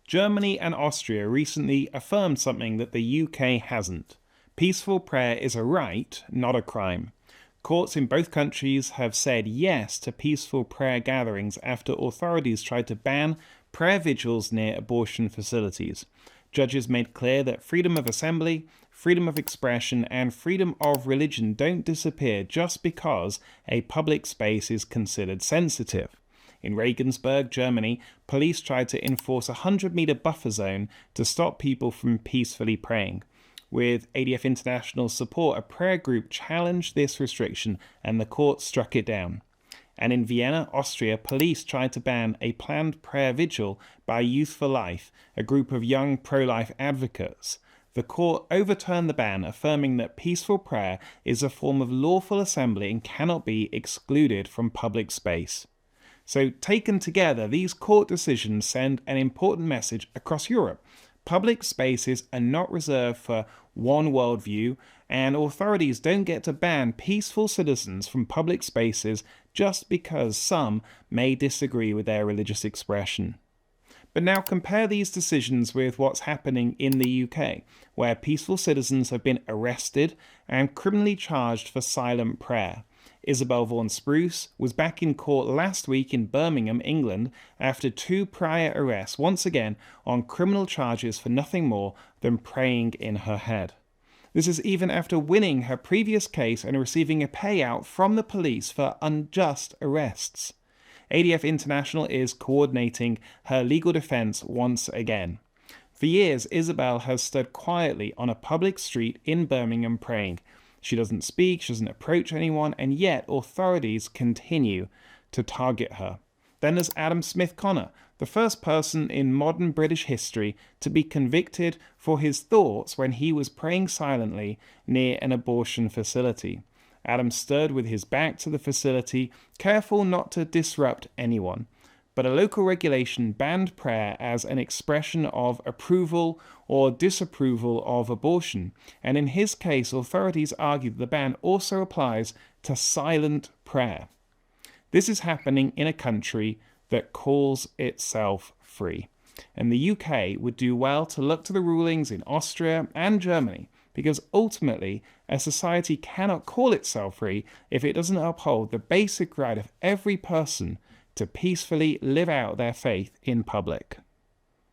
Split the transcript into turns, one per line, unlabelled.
Germany and Austria recently affirmed something that the UK hasn't. Peaceful prayer is a right, not a crime. Courts in both countries have said yes to peaceful prayer gatherings after authorities tried to ban prayer vigils near abortion facilities. Judges made clear that freedom of assembly, freedom of expression, and freedom of religion don't disappear just because a public space is considered sensitive. In Regensburg, Germany, police tried to enforce a 100-meter buffer zone to stop people from peacefully praying. With ADF International's support, a prayer group challenged this restriction and the court struck it down. And in Vienna, Austria, police tried to ban a planned prayer vigil by Youth for Life, a group of young pro-life advocates. The court overturned the ban, affirming that peaceful prayer is a form of lawful assembly and cannot be excluded from public space. So, taken together, these court decisions send an important message across Europe. Public spaces are not reserved for one worldview, and authorities don't get to ban peaceful citizens from public spaces just because some may disagree with their religious expression. But now compare these decisions with what's happening in the UK, where peaceful citizens have been arrested and criminally charged for silent prayer. Isabel Vaughan-Spruce was back in court last week in Birmingham, England, after 2 prior arrests, once again on criminal charges for nothing more than praying in her head. This is even after winning her previous case and receiving a payout from the police for unjust arrests. ADF International is coordinating her legal defense once again. For years, Isabel has stood quietly on a public street in Birmingham praying. She doesn't speak, she doesn't approach anyone, and yet authorities continue to target her. Then there's Adam Smith-Connor, the first person in modern British history to be convicted for his thoughts when he was praying silently near an abortion facility. Adam stood with his back to the facility, careful not to disrupt anyone. But a local regulation banned prayer as an expression of approval or disapproval of abortion, and in his case, authorities argued the ban also applies to silent prayer. This is happening in a country that calls itself free, and the UK would do well to look to the rulings in Austria and Germany, because ultimately a society cannot call itself free if it doesn't uphold the basic right of every person to peacefully live out their faith in public.